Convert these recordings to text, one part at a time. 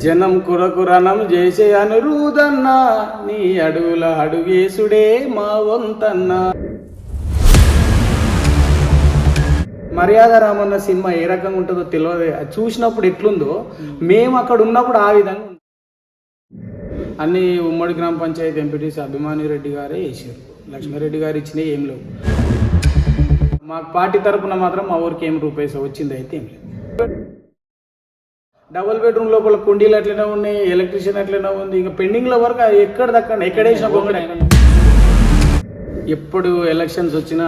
జనం కురకురణం చేసే అనురుదన్న నీ అడుగుల అడుగేసుడే మా వంతన్న. మర్యాద రామన్న సినిమా ఏ రకంగా ఉంటుందో తెలియదు, చూసినప్పుడు ఎట్లుందో మేము అక్కడ ఉన్నప్పుడు ఆ విధంగా అన్ని ఉమ్మడి గ్రామ పంచాయతీ ఎంపీటీసీ అభిమాని రెడ్డి గారే వేసారు. లక్ష్మారెడ్డి గారు ఇచ్చినవి ఏం లేవు. మా పార్టీ తరఫున మాత్రం మా ఊరికి ఏం రూపాయస్ వచ్చింది అయితే ఏం లేదు. డబుల్ బెడ్రూమ్ లోపల కుండీలు అట్లనే ఉన్నాయి, ఎలక్ట్రీషియన్ అట్లనే ఉంది. ఇంకా పెండింగ్ల వరకు ఎక్కడ దక్కండి, ఎక్కడేసిన బొమ్మడే. ఎప్పుడు ఎలక్షన్స్ వచ్చినా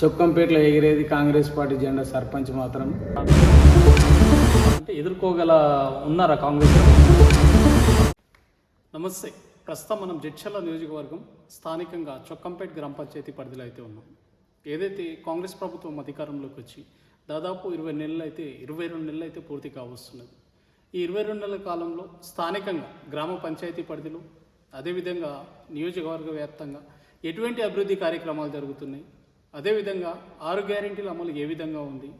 చొక్కంపేటలో ఎగిరేది కాంగ్రెస్ పార్టీ జెండా సర్పంచ్ మాత్రం. అంటే ఎదుర్కోగల ఉన్నారా కాంగ్రెస్? నమస్తే. ప్రస్తుతం మనం జడ్చర్ల నియోజకవర్గం స్థానికంగా చొక్కంపేట గ్రామ పంచాయతీ పరిధిలో అయితే ఉన్నాం. ఏదైతే కాంగ్రెస్ ప్రభుత్వం అధికారంలోకి వచ్చి దాదాపు 22 నెలలు అయితే పూర్తి కావస్తున్నది. ఈ 22 నెలల కాలంలో స్థానికంగా గ్రామ పంచాయతీ పరిధిలో అదేవిధంగా నియోజకవర్గ వ్యాప్తంగా ఎటువంటి అభివృద్ధి కార్యక్రమాలు జరుగుతున్నాయి, అదేవిధంగా 6 గ్యారెంటీల అమలు ఏ విధంగా ఉంది,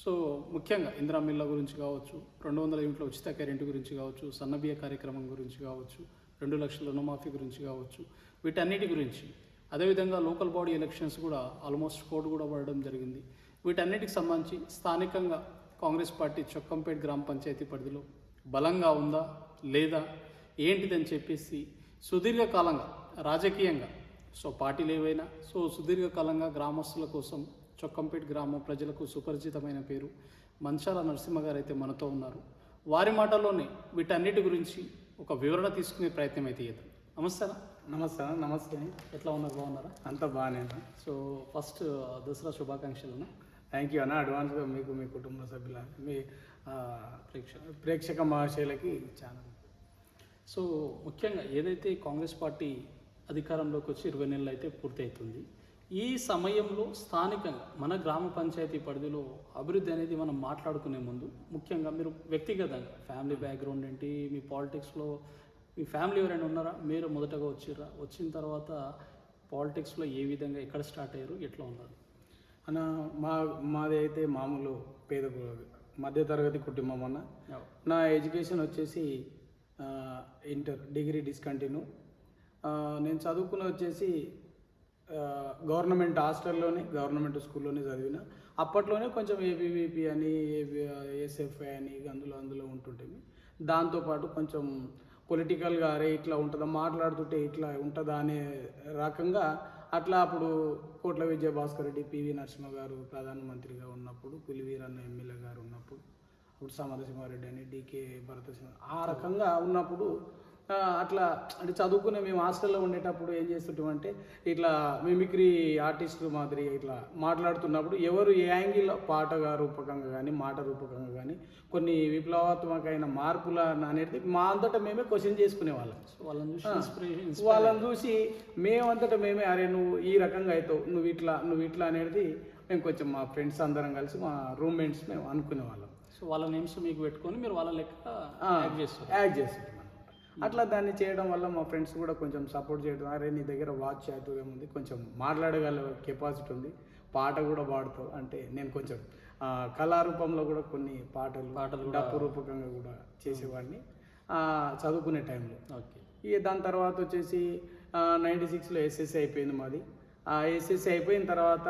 సో ముఖ్యంగా ఇందిరా మిల్ల గురించి కావచ్చు, 200 యూనిట్ల ఉచిత కరెంటు గురించి కావచ్చు, సన్నబియ్య కార్యక్రమం గురించి కావచ్చు, 2 లక్షల రుణమాఫీ గురించి కావచ్చు, వీటన్నిటి గురించి, అదేవిధంగా లోకల్ బాడీ ఎలక్షన్స్ కూడా ఆల్మోస్ట్ కోడ్ కూడా పడడం జరిగింది. వీటన్నిటికి సంబంధించి స్థానికంగా కాంగ్రెస్ పార్టీ చొక్కంపేట గ్రామ పంచాయతీ పరిధిలో బలంగా ఉందా లేదా ఏంటిదని చెప్పేసి సుదీర్ఘకాలంగా రాజకీయంగా పార్టీలు ఏవైనా సుదీర్ఘకాలంగా గ్రామస్తుల కోసం చొక్కంపేట గ్రామ ప్రజలకు సుపరిచితమైన పేరు మంచాల నరసింహ గారు అయితే మనతో ఉన్నారు. వారి మాటల్లోనే వీటన్నిటి గురించి ఒక వివరణ తీసుకునే ప్రయత్నం అయితే చేద్దాం. నమస్తే. నమస్తే. ఎట్లా ఉన్నారు, బాగున్నారా? అంత బాగానే. సో ఫస్ట్ దసరా శుభాకాంక్షలు. థ్యాంక్ యూ అన్న. అడ్వాన్స్గా మీకు, మీ కుటుంబ సభ్యుల, మీ ప్రేక్షక మహాశయులకి చాలా. సో ముఖ్యంగా ఏదైతే కాంగ్రెస్ పార్టీ అధికారంలోకి వచ్చి 20 నెలలు అయితే పూర్తి అవుతుంది. ఈ సమయంలో స్థానికంగా మన గ్రామ పంచాయతీ పరిధిలో అభివృద్ధి అనేది మనం మాట్లాడుకునే ముందు ముఖ్యంగా మీరు వ్యక్తిగతంగా ఫ్యామిలీ బ్యాక్గ్రౌండ్ ఏంటి, మీ పాలిటిక్స్లో మీ ఫ్యామిలీ ఎవరైనా ఉన్నారా, మీరు మొదటగా వచ్చిన తర్వాత పాలిటిక్స్లో ఏ విధంగా ఎక్కడ స్టార్ట్ అయ్యారు, ఎట్లా ఉన్నారు అన్న? మాది అయితే మామూలు పేద మధ్యతరగతి కుటుంబం అన్న. నా ఎడ్యుకేషన్ వచ్చేసి ఇంటర్, డిగ్రీ డిస్కంటిన్యూ. నేను చదువుకున్న వచ్చేసి గవర్నమెంట్ హాస్టల్లోనే, గవర్నమెంట్ స్కూల్లోనే చదివిన. అప్పట్లోనే కొంచెం ఏబీవీపీ అని, ఎస్ఎఫ్ఐ అని అందులో ఉంటుంటేమి. దాంతోపాటు కొంచెం పొలిటికల్గా అరే ఇట్లా ఉంటుందా, మాట్లాడుతుంటే ఇట్లా ఉంటుందా అనే రకంగా అట్లా అప్పుడు కోట్ల విజయభాస్కర్ రెడ్డి, పివి నరసింహ గారు ప్రధానమంత్రిగా ఉన్నప్పుడు, పులివీరన్న ఎమ్మెల్యే గారు ఉన్నప్పుడు, అప్పుడు సమరసింహారెడ్డి అని, డికే భరతసింహ ఆ రకంగా ఉన్నప్పుడు అట్లా అంటే చదువుకునే మేము హాస్టల్లో ఉండేటప్పుడు ఏం చేస్తుంటామంటే ఇట్లా మిమిక్రీ ఆర్టిస్టులు మాదిరి ఇట్లా మాట్లాడుతున్నప్పుడు ఎవరు ఏ యాంగిల్ పాటగా రూపకంగా కానీ మాట రూపకంగా కానీ కొన్ని విప్లవాత్మకమైన మార్పుల అనేది మా అంతటా మేమే క్వశ్చన్ చేసుకునే వాళ్ళం. వాళ్ళని చూసి మేమంతటా మేమే అరే నువ్వు ఈ రకంగా అవుతావు, నువ్వు ఇట్లా అనేది మేము కొంచెం మా ఫ్రెండ్స్ అందరం కలిసి మా రూమ్మేట్స్ మేము అనుకునే వాళ్ళం. సో వాళ్ళ నేమ్స్ మీకు పెట్టుకొని మీరు వాళ్ళ లెక్క యాక్ట్ చేస్తాం. అట్లా దాన్ని చేయడం వల్ల మా ఫ్రెండ్స్ కూడా కొంచెం సపోర్ట్ చేయడం, అరే నీ దగ్గర వాచ్ చాతుర్యం ఉంది, కొంచెం మాట్లాడగల కెపాసిటీ ఉంది, పాట కూడా పాడుతావు అంటే నేను కొంచెం కళారూపంలో కూడా కొన్ని పాటలు డప్పు రూపకంగా కూడా చేసేవాడిని చదువుకునే టైంలో. ఓకే. ఇక దాని తర్వాత వచ్చేసి 96లో ఎస్ఎస్సి అయిపోయింది మాది. ఆ ఎస్ఎస్సి అయిపోయిన తర్వాత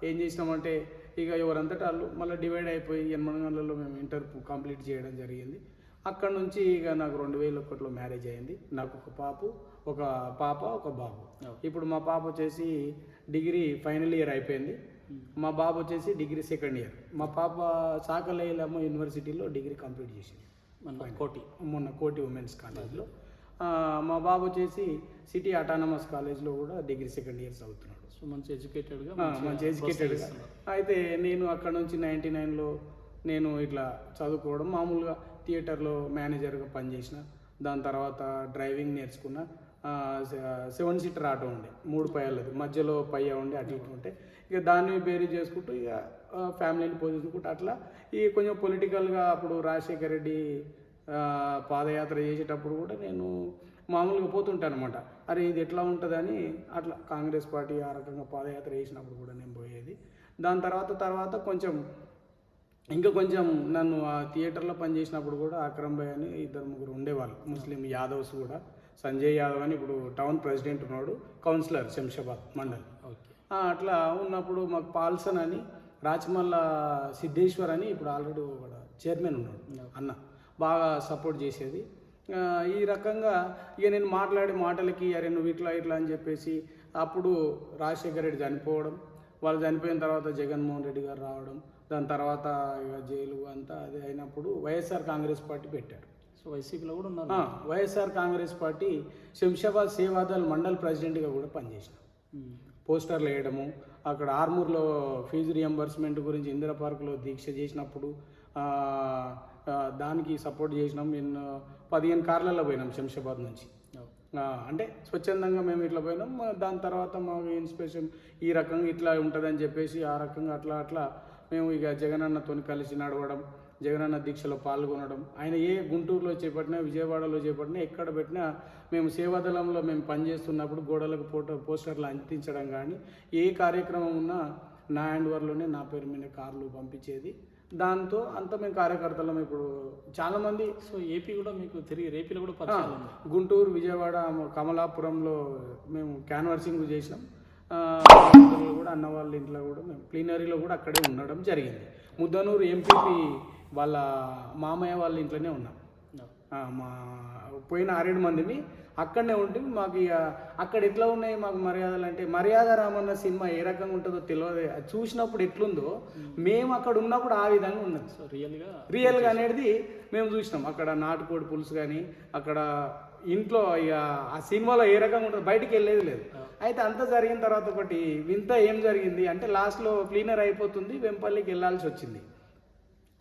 ఏం చేసినామంటే ఇక ఎవరంతటా వాళ్ళు మళ్ళీ డివైడ్ అయిపోయి 8 గంటలలో మేము ఇంటర్ కంప్లీట్ చేయడం జరిగింది. అక్కడ నుంచి ఇక నాకు 2001లో మ్యారేజ్ అయింది. నాకు ఒక పాప ఒక బాబు. ఇప్పుడు మా పాప వచ్చేసి డిగ్రీ ఫైనల్ ఇయర్ అయిపోయింది, మా బాబు వచ్చేసి డిగ్రీ సెకండ్ ఇయర్. మా పాప సాకలేలమ్మ యూనివర్సిటీలో డిగ్రీ కంప్లీట్ చేసింది మొన్న కోటి ఉమెన్స్ కాలేజ్లో. మా బాబు వచ్చేసి సిటీ అటానమస్ కాలేజ్లో కూడా డిగ్రీ సెకండ్ ఇయర్ చదువుతున్నాడు. సో మంచి ఎడ్యుకేటెడ్గా. అయితే నేను అక్కడ నుంచి 99లో నేను ఇట్లా చదువుకోవడం, మామూలుగా థియేటర్లో మేనేజర్గా పనిచేసిన. దాని తర్వాత డ్రైవింగ్ నేర్చుకున్న. 7 సీటర్ ఆటో ఉండే, 3 పయ్యాలది, మధ్యలో పయ్య ఉండే, అటు ఇటు ఉంటే ఇక దాన్ని బేరీ చేసుకుంటూ ఇక ఫ్యామిలీని పోషించుకుంటూ అట్లా ఇక కొంచెం పొలిటికల్గా అప్పుడు రాజశేఖర రెడ్డి పాదయాత్ర చేసేటప్పుడు కూడా నేను మామూలుగా పోతుంటాను అనమాట. అరే ఇది ఎట్లా ఉంటుందని అట్లా కాంగ్రెస్ పార్టీ ఆ రకంగా పాదయాత్ర చేసినప్పుడు కూడా నేను పోయేది. దాని తర్వాత కొంచెం ఇంకా కొంచెం నన్ను ఆ థియేటర్లో పనిచేసినప్పుడు కూడా అక్రమ్ భాయ్ అని ఇద్దరు ముగ్గురు ఉండేవాళ్ళు ముస్లిం యాదవ్స్ కూడా. సంజయ్ యాదవ్ అని ఇప్పుడు టౌన్ ప్రెసిడెంట్ ఉన్నాడు, కౌన్సిలర్ శంషాబాద్ మండల్. ఓకే. అట్లా ఉన్నప్పుడు మాకు పాల్సన్ అని రాచమల్ల సిద్ధేశ్వర్ అని ఇప్పుడు ఆల్రెడీ ఒక చైర్మన్ ఉన్నాడు అన్న, బాగా సపోర్ట్ చేసేది. ఈ రకంగా ఇక నేను మాట్లాడే మాటలకి అరే నువ్వు ఇట్లా ఇట్లా అని చెప్పేసి అప్పుడు రాజశేఖర రెడ్డి చనిపోవడం, వాళ్ళు చనిపోయిన తర్వాత జగన్మోహన్ రెడ్డి గారు రావడం, దాని తర్వాత ఇక జైలు అంతా అది అయినప్పుడు వైఎస్ఆర్ కాంగ్రెస్ పార్టీ పెట్టారు. సో వైసీపీలో కూడా ఉన్నారు. వైఎస్ఆర్ కాంగ్రెస్ పార్టీ శంషాబాద్ సేవాదల్ మండల్ ప్రెసిడెంట్గా కూడా పనిచేసిన. పోస్టర్లు వేయడము, అక్కడ ఆర్మూర్లో ఫీజు రియంబర్స్మెంట్ గురించి ఇందిరా పార్కులో దీక్ష చేసినప్పుడు దానికి సపోర్ట్ చేసినాం. నేను 15 కార్లలో పోయినాం శంషాబాద్ నుంచి. అంటే స్వచ్ఛందంగా మేము ఇట్లా పోయినాం. దాని తర్వాత మాకు ఇన్స్పిరేషన్ ఈ రకంగా ఇట్లా ఉంటుందని చెప్పేసి ఆ రకంగా అట్లా అట్లా మేము ఇక జగనన్నతో కలిసి నడవడం, జగనన్న దీక్షలో పాల్గొనడం. ఆయన ఏ గుంటూరులో చేపట్టినా, విజయవాడలో చేపట్టినా, ఎక్కడ పెట్టినా మేము సేవాదళంలో మేము పనిచేస్తున్నప్పుడు గోడలకు పోస్టర్లు అంటించడం కానీ ఏ కార్యక్రమం ఉన్నా నా హ్యాండ్ ఓవర్లోనే నా పేరు మీద కార్లు పంపించేది. దాంతో అంతా మేము కార్యకర్తలం. ఇప్పుడు చాలామంది సో ఏపీ కూడా మీకు తిరిగి రేపీలో కూడా గుంటూరు, విజయవాడ, కమలాపురంలో మేము క్యాన్వర్సింగ్ చేసినాం. కూడా అన్న వాళ్ళ ఇంట్లో కూడా మేము ప్లీనరీలో కూడా అక్కడే ఉండడం జరిగింది. ముద్దనూరు ఎంపీపీ వాళ్ళ మామయ్య వాళ్ళ ఇంట్లోనే ఉన్నాం. మా పోయిన 6-7 మందిని అక్కడనే ఉంటే మాకు ఇక అక్కడ ఎట్లా ఉన్నాయి మాకు మర్యాదలు అంటే, మర్యాద రామన్న సినిమా ఏ రకంగా ఉంటుందో తెలియదు, అది చూసినప్పుడు ఎట్లుందో మేము అక్కడ ఉన్నప్పుడు ఆ విధంగా ఉన్నది. సో రియల్గా అనేది మేము చూసినాం. అక్కడ నాటుకోడి పులుసు కానీ అక్కడ ఇంట్లో ఇక ఆ సినిమాలో ఏ రకంగా ఉంటుంది బయటికి వెళ్ళేది లేదు. అయితే అంతా జరిగిన తర్వాత ఒకటి వింత ఏం జరిగింది అంటే లాస్ట్లో క్లీనర్ అయిపోతుంది, వెంపల్లికి వెళ్ళాల్సి వచ్చింది.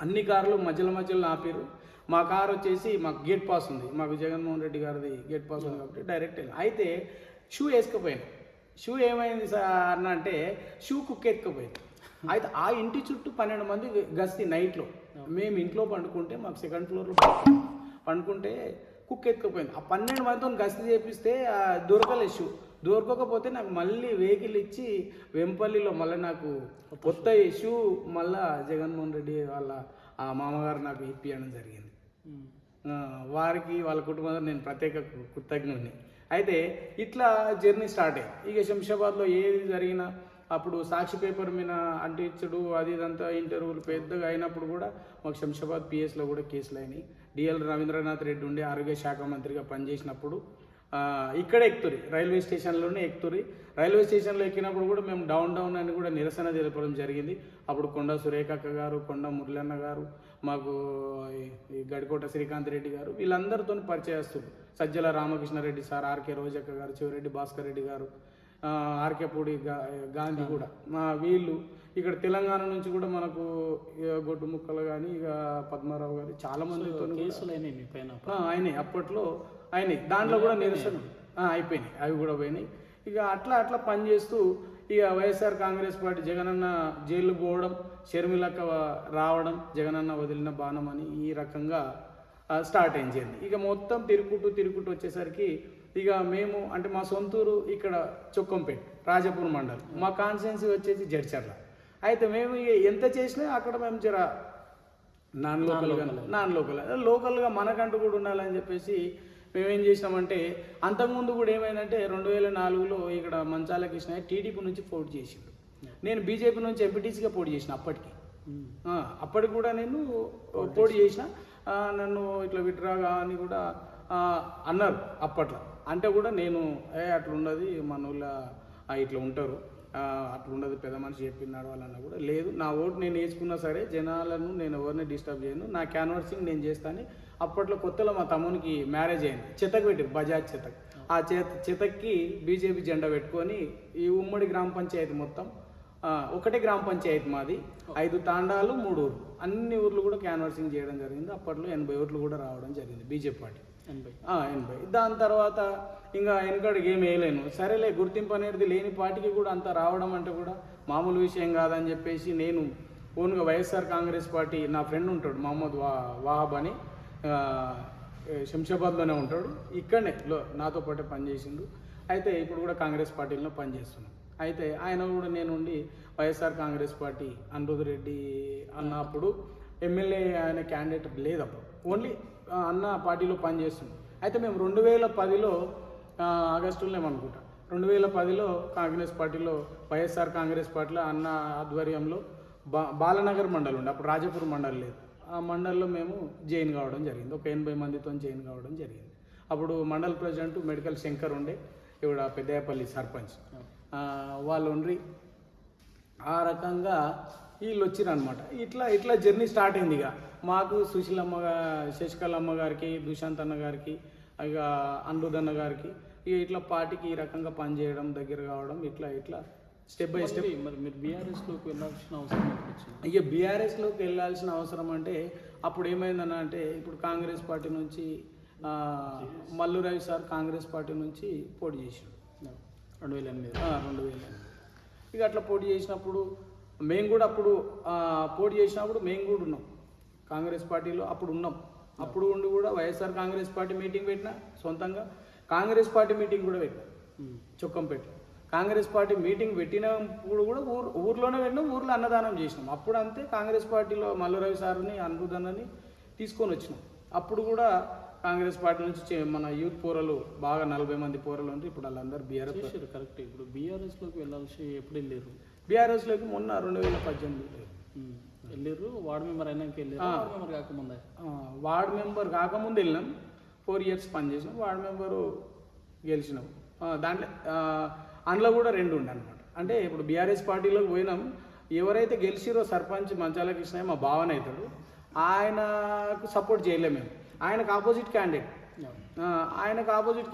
అన్ని కార్లు మధ్యలో ఆపారు. మా కార్ వచ్చేసి మాకు గేట్ పాస్ ఉంది, మాకు జగన్మోహన్ రెడ్డి గారిది గేట్ పాస్ ఉంది కాబట్టి డైరెక్ట్ వెళ్ళి అయితే షూ వేసుకుపోయాను. షూ ఏమైంది సార్ అన్న అంటే షూ కుక్క ఎత్తుకుపోయింది. అయితే ఆ ఇంటి చుట్టూ 12 మంది గస్తీ నైట్లో. మేము ఇంట్లో పండుకుంటే మాకు 2nd ఫ్లోర్లో పండుకుంటే కుక్క ఎత్తుకుపోయింది. ఆ 12 మందితో గస్తీ చేపిస్తే దొరకలేదు షూ. దొరకకపోతే నాకు మళ్ళీ వెహికల్ ఇచ్చి వెంపల్లిలో మళ్ళీ నాకు కొత్త షూ మళ్ళీ జగన్మోహన్ రెడ్డి వాళ్ళ ఆ మామగారు నాకు ఇప్పించడం జరిగింది. వారికి వాళ్ళ కుటుంబంలో నేను ప్రత్యేక కృతజ్ఞుడిని. అయితే ఇట్లా జర్నీ స్టార్ట్ అయ్యింది. ఇక శంషాబాద్లో ఏది జరిగినా అప్పుడు సాక్షి పేపర్ మీద అంటించడు అది ఇదంతా ఇంటర్వ్యూలు పెద్దగా అయినప్పుడు కూడా మాకు శంషాబాద్ పిఎస్లో కూడా కేసులు అయినాయి. డిఎల్ రవీంద్రనాథ్ రెడ్డి ఉండే ఆరోగ్య శాఖ మంత్రిగా పనిచేసినప్పుడు ఇక్కడే ఎక్కుతురి, రైల్వే స్టేషన్లోనే ఎక్కుతురి. రైల్వే స్టేషన్లో ఎక్కినప్పుడు కూడా మేము డౌన్ అని కూడా నిరసన తెలపడం జరిగింది. అప్పుడు కొండ సురేఖక్క గారు, కొండ మురళన్న గారు, మాకు గడికోట శ్రీకాంత్ రెడ్డి గారు, వీళ్ళందరితో పరిచయస్తులు. సజ్జల రామకృష్ణారెడ్డి సార్, ఆర్కే రోజక్క గారు, చివరెడ్డి భాస్కర్ రెడ్డి గారు, ఆర్కే పూడి గాంధీ కూడా వీళ్ళు ఇక్కడ తెలంగాణ నుంచి కూడా మనకు గొడ్డు ముక్కలు కానీ ఇక పద్మారావు గారు చాలా మందితో అయినాయి. అప్పట్లో అయినాయి. దాంట్లో కూడా నిరసన అయిపోయినాయి, అవి కూడా పోయినాయి. ఇక అట్లా పనిచేస్తూ ఇక వైఎస్ఆర్ కాంగ్రెస్ పార్టీ జగనన్న జైలు పోవడం, షర్మిలక్క రావడం, జగనన్న వదిలిన బాణం అని ఈ రకంగా స్టార్ట్ అయింది జర్నీ. ఇక మొత్తం తిరుక్కుంటూ వచ్చేసరికి ఇక మేము అంటే మా సొంతూరు ఇక్కడ చొక్కంపేట, రాజపూర్ మండలం, మా కాన్స్టిట్యున్సీ వచ్చేసి జడ్చర్ల. అయితే మేము ఎంత చేసినా అక్కడ మేము జర నాన్ లోకల్గా మనకంటూ కూడా ఉండాలని చెప్పేసి మేమేం చేసినామంటే, అంతకుముందు కూడా ఏమైందంటే 2004లో ఇక్కడ మంచాల కృష్ణ టీడీపీ నుంచి పోటీ చేసిండు. నేను బీజేపీ నుంచి ఎంపీటీసీగా పోటీ చేసిన. అప్పటికి కూడా నేను పోటీ చేసిన. నన్ను ఇట్లా విడ్రాగా అని కూడా అన్నారు అప్పట్లో. అంటే కూడా నేను అట్లా ఉండదు మన ఊళ్ళో ఇట్లా ఉంటారు, అట్లా ఉండదు పెద్ద మనిషి చెప్పినాడు వాళ్ళన్నా కూడా లేదు, నా ఓటు నేను వేసుకున్నా సరే జనాలను నేను ఎవరిని డిస్టర్బ్ చేయను, నా క్యాన్వర్సింగ్ నేను చేస్తాను. అప్పట్లో కొత్తలో మా తమ్మునికి మ్యారేజ్ అయింది, చెతక్ పెట్టారు, బజాజ్ చెతక్. ఆ చెతక్కి బీజేపీ జెండా పెట్టుకొని ఈ ఉమ్మడి గ్రామ పంచాయతీ మొత్తం ఒకటే గ్రామ పంచాయతీ మాది, 5 తాండాలు 3 ఊర్లు, అన్ని ఊర్లు కూడా క్యాన్వర్సింగ్ చేయడం జరిగింది. అప్పట్లో 80 ఓట్లు కూడా రావడం జరిగింది బీజేపీ పార్టీ. 80. దాని తర్వాత ఇంకా వెనకడికి ఏం వేయలేను, సరేలే గుర్తింపు అనేది లేని పార్టీకి కూడా అంత రావడం అంటే కూడా మామూలు విషయం కాదని చెప్పేసి నేను ఓన్గా వైఎస్ఆర్ కాంగ్రెస్ పార్టీ, నా ఫ్రెండ్ ఉంటాడు మహమ్మద్ వాహబ్ అని, శంషాబాద్లోనే ఉంటాడు, ఇక్కడనే నాతో పాటే పనిచేసిండు. అయితే ఇప్పుడు కూడా కాంగ్రెస్ పార్టీలో పనిచేస్తున్నాం. అయితే ఆయన కూడా నేను ఉండి వైఎస్ఆర్ కాంగ్రెస్ పార్టీ అనిరుద్ రెడ్డి అన్నప్పుడు ఎమ్మెల్యే అనే క్యాండిడేట్ లేదు అప్పుడు. ఓన్లీ అన్న పార్టీలో పనిచేస్తుంది. అయితే మేము 2010లో ఆగస్టులో ఏమనుకుంటా 2010లో కాంగ్రెస్ పార్టీలో వైఎస్ఆర్ కాంగ్రెస్ పార్టీలో అన్న ఆధ్వర్యంలో బాలనగర్ మండలం ఉండే, అప్పుడు రాజపూర్ మండలం లేదు. ఆ మండలంలో మేము జాయిన్ కావడం జరిగింది. ఒక 80 మందితో జాయిన్ కావడం జరిగింది. అప్పుడు మండల్ ప్రెసిడెంట్ మెడికల్ శంకర్ ఉండే, ఇవిడ పెద్దయపల్లి సర్పంచ్ వాళ్ళు ఉండ్రి. ఆ రకంగా వీళ్ళు వచ్చిరనమాట. ఇట్లా జర్నీ స్టార్ట్ అయింది. ఇక మాకు సుశీలమ్మ శశికళమ్మ గారికి, దుశాంత్ అన్న గారికి, ఇక అనిరుద్ అన్న గారికి ఇట్లా పార్టీకి ఈ రకంగా పనిచేయడం, దగ్గర కావడం, ఇట్లా స్టెప్ బై స్టెప్. మరి మీరు బీఆర్ఎస్లోకి వెళ్ళాల్సిన అవసరం వచ్చింది? ఇక బీఆర్ఎస్లోకి వెళ్ళాల్సిన అవసరం అంటే అప్పుడు ఏమైందన్న అంటే, ఇప్పుడు కాంగ్రెస్ పార్టీ నుంచి మల్లు రవి సార్ కాంగ్రెస్ పార్టీ నుంచి పోటీ చేసాడు 2008. ఇక అట్లా పోటీ చేసినప్పుడు మేము కూడా ఉన్నాం కాంగ్రెస్ పార్టీలో. అప్పుడు ఉండి కూడా వైఎస్ఆర్ కాంగ్రెస్ పార్టీ మీటింగ్ పెట్టినా, సొంతంగా కాంగ్రెస్ పార్టీ మీటింగ్ కూడా పెట్టినా చొక్కంపేట. కాంగ్రెస్ పార్టీ మీటింగ్ పెట్టినప్పుడు కూడా ఊర్లోనే పెట్టినాం, ఊర్లో అన్నదానం చేసినాం. అప్పుడు అంతే కాంగ్రెస్ పార్టీలో మల్లు రవి సార్ని, అనిరుద్ అన్నని తీసుకొని వచ్చినాం. అప్పుడు కూడా కాంగ్రెస్ పార్టీ నుంచి మన యూత్ పోరలు బాగా 40 మంది పోరలు ఉంటే ఇప్పుడు వాళ్ళందరూ బీఆర్ఎస్. కరెక్ట్. ఇప్పుడు బీఆర్ఎస్లోకి వెళ్ళాల్సి ఎప్పుడు వెళ్ళారు? బీఆర్ఎస్లోకి మొన్న 2018 వెళ్ళారు. వార్డు మెంబర్ అయినాక వెళ్ళారు? వార్డు మెంబర్ కాకముందే? వార్డు మెంబర్ కాకముందు వెళ్ళినాం. 4 years పనిచేసినాం. వార్డు మెంబరు గెలిచినాం. దాంట్లో అందులో కూడా 2 ఉండే అనమాట. అంటే ఇప్పుడు బీఆర్ఎస్ పార్టీలోకి పోయినాం. ఎవరైతే గెలిచిరో సర్పంచ్ మంచాల కృష్ణయ్య మా భావన అవుతాడు, ఆయనకు సపోర్ట్ చేయలేము మేము. ఆయనకు ఆపోజిట్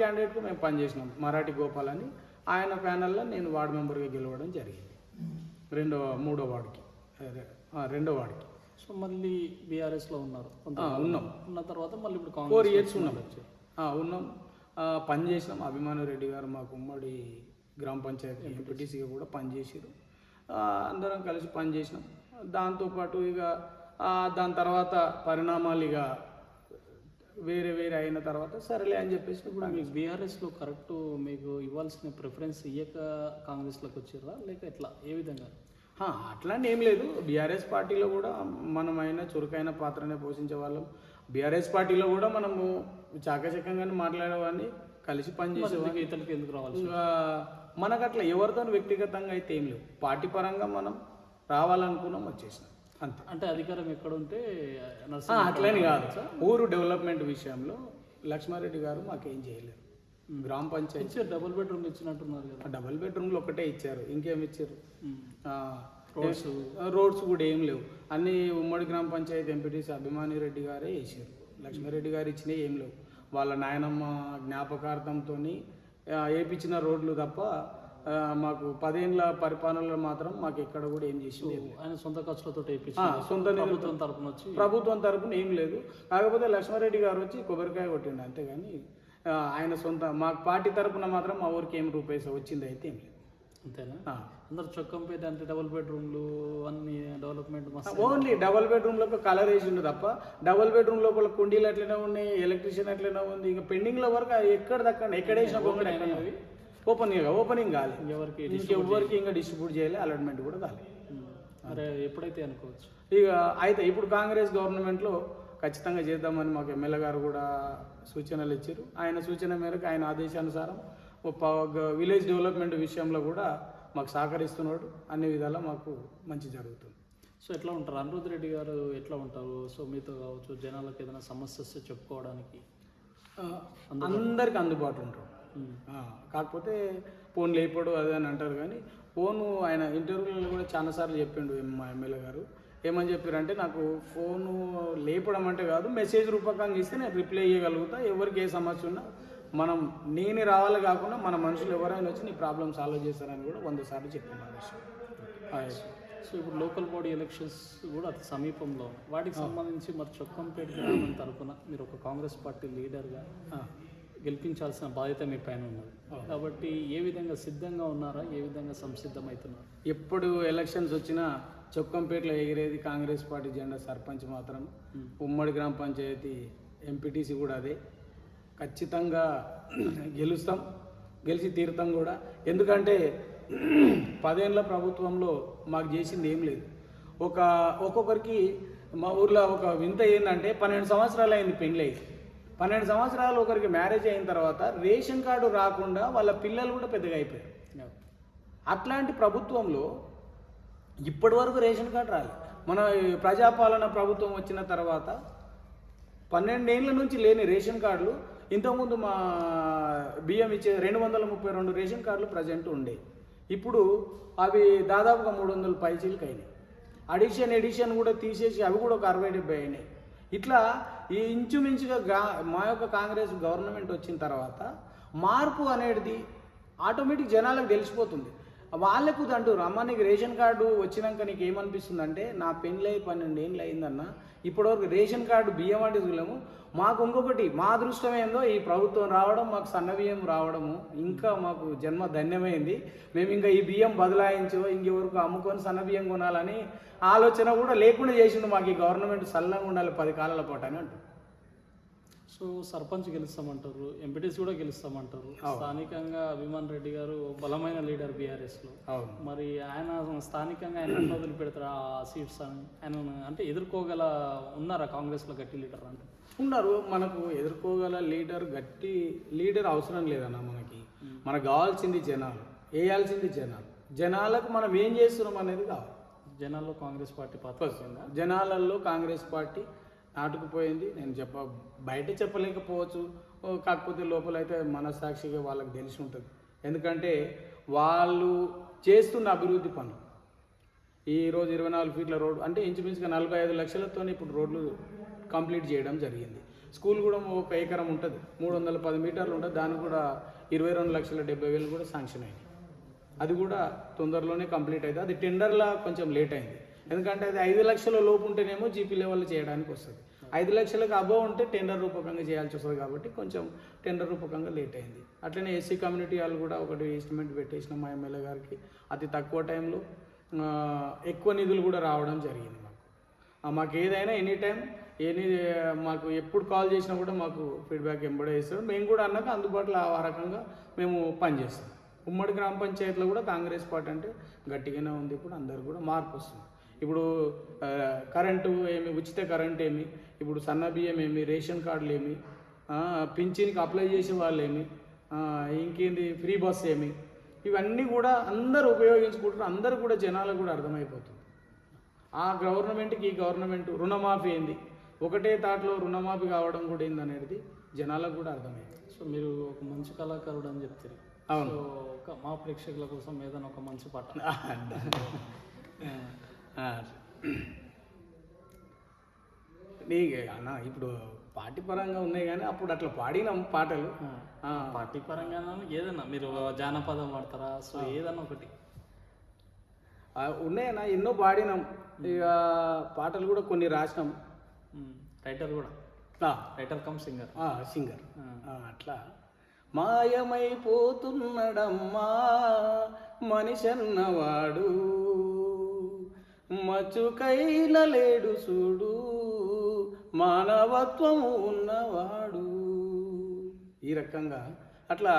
క్యాండిడేట్కు మేము పనిచేసినాం, మరాఠీ గోపాల్ అని. ఆయన ప్యానల్లో నేను వార్డు మెంబర్గా గెలవడం జరిగింది. రెండో వార్డుకి. సో మళ్ళీ బీఆర్ఎస్లో ఉన్నారు? ఉన్న తర్వాత మళ్ళీ ఇప్పుడు 4 years ఉన్నాం. పని చేసినాం. అభిమాను రెడ్డి గారు మాకు ఉమ్మడి గ్రామ పంచాయతీ ఎంపీటీసీగా కూడా పనిచేసారు. అందరం కలిసి పనిచేసినాం. దాంతోపాటు ఇక దాని తర్వాత పరిణామాలు ఇక వేరే అయిన తర్వాత సరేలే అని చెప్పేసి ఇప్పుడు మీకు బీఆర్ఎస్లో కరెక్ట్ మీకు ఇవ్వాల్సిన ప్రిఫరెన్స్ ఇయ్యక కాంగ్రెస్లోకి వచ్చారా, లేక ఎట్లా, ఏ విధంగా? అట్లాంటి ఏం లేదు. బీఆర్ఎస్ పార్టీలో కూడా మనమైనా చురుకైన పాత్రనే పోషించే వాళ్ళం. బీఆర్ఎస్ పార్టీలో కూడా మనము చాకచక్యంగానే మాట్లాడేవాడిని, కలిసి పనిచేసేవాడిని. ఇతరులకి ఎందుకు రావాలి? మనకు అట్లా ఎవరితో వ్యక్తిగతంగా అయితే ఏం లేవు. పార్టీ పరంగా మనం రావాలనుకున్నాం, వచ్చేసినాం అంతే. అంటే అధికారం ఎక్కడ ఉంటే అట్లని కాదు. ఊరు డెవలప్మెంట్ విషయంలో లక్ష్మారెడ్డి గారు మాకేం చేయలేరు. గ్రామ పంచాయతీ డబుల్ బెడ్రూమ్ ఇచ్చినట్టున్నారు కదా? డబుల్ బెడ్రూమ్లు ఒకటే ఇచ్చారు, ఇంకేమి ఇచ్చారు? రోడ్స్ కూడా ఏం లేవు. అన్ని ఉమ్మడి గ్రామ పంచాయతీ ఎంపీటీసీ అభిమాని రెడ్డి గారే వేసారు. లక్ష్మారెడ్డి గారు ఇచ్చినవి ఏం లేవు. వాళ్ళ నాయనమ్మ జ్ఞాపకార్థంతో వేయించిన రోడ్లు తప్ప మాకు 10 ఏళ్ళ పరిపాలనలో మాత్రం మాకు ఎక్కడ కూడా ఏం చేసింది. ఆయన సొంత ఖర్చులతో ప్రభుత్వం తరపున ఏం లేదు. కాకపోతే లక్ష్మారెడ్డి గారు వచ్చి కొబ్బరికాయ కొట్టిండు అంతేగాని ఆయన సొంత మాకు పార్టీ తరపున మాత్రం మా ఊరికి ఏం రూపాయి వచ్చింది అయితే ఏం లేదు. అంతేనా? అందరు చొక్కంపేట అంటే డబుల్ బెడ్రూమ్లు అన్ని డెవలప్మెంట్ ఓన్లీ డబుల్ బెడ్రూమ్లకు కలర్ వేసిండు తప్ప డబుల్ బెడ్రూమ్ లోపల కుండీలు అట్లనే ఉన్నాయి, ఎలక్ట్రీషియన్ అట్లనే ఉంది. ఇంకా పెండింగ్లో వరకు ఎక్కడ వేసిన ఓపెనింగ్ కాలేదు. ఇంకెవరికి ఇంకా డిస్ట్రిబ్యూట్ చేయాలి, అలాట్మెంట్ కూడా కాలేదు. అరే ఎప్పుడైతే అనుకోవచ్చు ఇక అయితే ఇప్పుడు కాంగ్రెస్ గవర్నమెంట్లో ఖచ్చితంగా చేద్దామని మాకు ఎమ్మెల్యే గారు కూడా సూచనలు ఇచ్చారు. ఆయన సూచన మేరకు ఆయన ఆదేశానుసారం విలేజ్ డెవలప్మెంట్ విషయంలో కూడా మాకు సహకరిస్తున్నాడు. అన్ని విధాలా మాకు మంచి జరుగుతుంది. సో ఎట్లా ఉంటారు అనిరుద్ రెడ్డి గారు, ఎట్లా ఉంటారు? సో మీతో కావచ్చు జనాలకు ఏదైనా సమస్య వస్తే చెప్పుకోవడానికి అందరికి అందుబాటులో ఉంటాడు. కాకపోతే ఫోన్ లేపడు అదే అని అంటారు, కానీ ఫోను ఆయన ఇంటర్వ్యూలలో కూడా చాలాసార్లు చెప్పిండు మా ఎమ్మెల్యే గారు. ఏమని చెప్పారంటే, నాకు ఫోను లేపడం అంటే కాదు, మెసేజ్ రూపకంగా ఇస్తే నేను రిప్లై చేయగలుగుతా. ఎవరికి ఏ సమస్య ఉన్నా నేను రావాలి కాకుండా మన మనుషులు ఎవరైనా వచ్చి నీ ప్రాబ్లమ్ సాల్వ్ చేస్తారని కూడా 100 సార్లు చెప్పాను ఆ విషయం. సో ఇప్పుడు లోకల్ బాడీ ఎలక్షన్స్ కూడా అతి సమీపంలో, వాటికి సంబంధించి మరి చొక్కంపేట గ్రామం తరఫున మీరు ఒక కాంగ్రెస్ పార్టీ లీడర్గా గెలిపించాల్సిన బాధ్యత మీ పైన ఉన్నది కాబట్టి ఏ విధంగా సిద్ధంగా ఉన్నారా, ఏ విధంగా సంసిద్ధమవుతున్నారు? ఎప్పుడు ఎలక్షన్స్ వచ్చినా చొక్కంపేటలో ఎగిరేది కాంగ్రెస్ పార్టీ జెండా. సర్పంచ్ మాత్రం, ఉమ్మడి గ్రామ పంచాయతీ ఎంపీటీసీ కూడా అదే. ఖచ్చితంగా గెలుస్తాం, గెలిచి తీరుతాం కూడా. ఎందుకంటే 10 ఏళ్ళ ప్రభుత్వంలో మాకు చేసింది ఏం లేదు. ఒక్కొక్కరికి మా ఊర్లో ఒక వింత ఏంటంటే 12 సంవత్సరాలు అయింది పెళ్ళి అయ్యి. 12 సంవత్సరాలు ఒకరికి మ్యారేజ్ అయిన తర్వాత రేషన్ కార్డు రాకుండా వాళ్ళ పిల్లలు కూడా పెద్దగా అయిపోయారు. అట్లాంటి ప్రభుత్వంలో ఇప్పటి వరకు రేషన్ కార్డు రాలేదు. మన ప్రజాపాలన ప్రభుత్వం వచ్చిన తర్వాత 12 ఏళ్ళ నుంచి లేని రేషన్ కార్డులు, ఇంతకుముందు మా బియ్యం ఇచ్చే 232 రేషన్ కార్డులు ప్రజెంట్ ఉండే. ఇప్పుడు అవి దాదాపుగా 300 పైచీలకు అయినాయి. ఎడిషన్ కూడా తీసేసి అవి కూడా ఒక 60-70 అయినాయి. ఇట్లా ఈ ఇంచుమించుగా మా యొక్క కాంగ్రెస్ గవర్నమెంట్ వచ్చిన తర్వాత మార్పు అనేది ఆటోమేటిక్ జనాలకు తెలిసిపోతుంది. వాళ్ళకు అంటారు, అమ్మ నీకు రేషన్ కార్డు వచ్చినాక నీకు ఏమనిపిస్తుంది అంటే, నా పెళ్ళై 12 ఏళ్ళు అయిందన్న, ఇప్పటివరకు రేషన్ కార్డు బియ్యం అంటే చూడలేము. మాకు ఇంకొకటి మా అదృష్టం ఏందో ఈ ప్రభుత్వం రావడం, మాకు సన్న బియ్యం రావడము ఇంకా మాకు జన్మ ధన్యమైంది. మేము ఇంకా ఈ బియ్యం బదలాయించో ఇంకెవరకు అమ్ముకొని సన్న బియ్యం కొనాలని ఆలోచన కూడా లేకుండా చేసిండు. మాకు ఈ గవర్నమెంట్ చల్లగా ఉండాలి 10 కాలాల పాటు అని అంటారు. సో సర్పంచ్ గెలుస్తామంటారు, ఎంపీటీసీ కూడా గెలుస్తామంటారు. స్థానికంగా అభిమాన్ రెడ్డి గారు బలమైన లీడర్ బీఆర్ఎస్లో. మరి ఆయన స్థానికంగా ఆయన వదిలి పెడతారు ఆ సీట్స్ అని ఆయన అంటే ఎదుర్కోగల ఉన్నారా కాంగ్రెస్లో గట్టి లీడర్ అంటే? ఉన్నారు. మనకు ఎదుర్కోగల గట్టి లీడర్ అవసరం లేదన్న. మనకు కావాల్సింది జనాలు, వేయాల్సింది జనాలు. జనాలకు మనం ఏం చేస్తున్నాం అనేది కావాలి. జనాల్లో కాంగ్రెస్ పార్టీ పాత్ర, జనాలలో కాంగ్రెస్ పార్టీ నాటుకుపోయింది. నేను బయట చెప్పలేకపోవచ్చు, కాకపోతే లోపల అయితే మనస్సాక్షిగా వాళ్ళకి తెలిసి ఉంటుంది. ఎందుకంటే వాళ్ళు చేస్తున్న అభివృద్ధి పనులు, ఈరోజు 24 ఫీట్ల రోడ్డు అంటే ఇంచుమించుగా 45 లక్షలతో ఇప్పుడు రోడ్లు కంప్లీట్ చేయడం జరిగింది. స్కూల్ కూడా 1 ఎకరం ఉంటుంది, 310 మీటర్లు ఉంటుంది. దానికి కూడా 22,70,000 కూడా శాంక్షన్ అయింది. అది కూడా తొందరలోనే కంప్లీట్ అవుతుంది. అది టెండర్లా కొంచెం లేట్ అయింది. ఎందుకంటే అది 5 లక్షల లోపు ఉంటేనేమో జీపీ లెవెల్ చేయడానికి వస్తుంది. 5 లక్షలకు అబోవ్ ఉంటే టెండర్ రూపకంగా చేయాల్సి వస్తుంది. కాబట్టి కొంచెం టెండర్ రూపకంగా లేట్ అయింది. అట్లనే ఎస్సీ కమ్యూనిటీ వాళ్ళు కూడా ఒకటి ఎస్టిమేట్ పెట్టేసిన మా ఎమ్మెల్యే గారికి అతి తక్కువ టైంలో ఎక్కువ నిధులు కూడా రావడం జరిగింది. మాకు ఏదైనా ఎనీ టైం మాకు ఎప్పుడు కాల్ చేసినా కూడా మాకు ఫీడ్బ్యాక్ ఎంబడే ఇస్తారు. మేము కూడా అన్నాక అందుబాటులో ఆ రకంగా మేము పనిచేస్తాం. ఉమ్మడి గ్రామ పంచాయతీలో కూడా కాంగ్రెస్ పార్టీ అంటే గట్టిగానే ఉంది. ఇప్పుడు అందరు కూడా మార్పు వస్తుంది. ఇప్పుడు కరెంటు ఏమి, ఉచిత కరెంట్ ఏమి, ఇప్పుడు సన్న బియ్యం ఏమి, రేషన్ కార్డులు ఏమి, పింఛన్కి అప్లై చేసే వాళ్ళు ఏమి, ఇంకేంది ఫ్రీ బస్ ఏమి, ఇవన్నీ కూడా అందరూ ఉపయోగించుకుంటారు. అందరూ కూడా జనాలకు కూడా అర్థమైపోతుంది. ఆ గవర్నమెంట్కి ఈ గవర్నమెంట్ రుణమాఫీ ఏంది, ఒకటే తాటలో రుణమాఫీ కావడం కూడా ఏందనేది జనాలకు కూడా అర్థమైంది. సో మీరు ఒక మంచి కళాకారుడు అని చెప్తారు. అవును. ఒక మా ప్రేక్షకుల కోసం ఏదైనా ఒక మంచి పాట. నీకే అన్న ఇప్పుడు పార్టీ పరంగా ఉన్నాయి కానీ అప్పుడు అట్లా పాడినాం పాటలు. పార్టీ పరంగా ఏదన్నా మీరు జానపదం పాడతారా? సో ఏదన్నా ఒకటి ఉన్నాయన్నా, ఎన్నో పాడినాం. ఇక పాటలు కూడా కొన్ని రాసినాం. రైటర్ కూడా, రైటర్ కమ్ సింగర్. సింగర్ అట్లా మాయమైపోతున్నడమ్మా మనిషన్నవాడు, మచ్చుకైన లేడు చూడు మానవత్వం ఉన్నవాడు. ఈ రకంగా అట్లా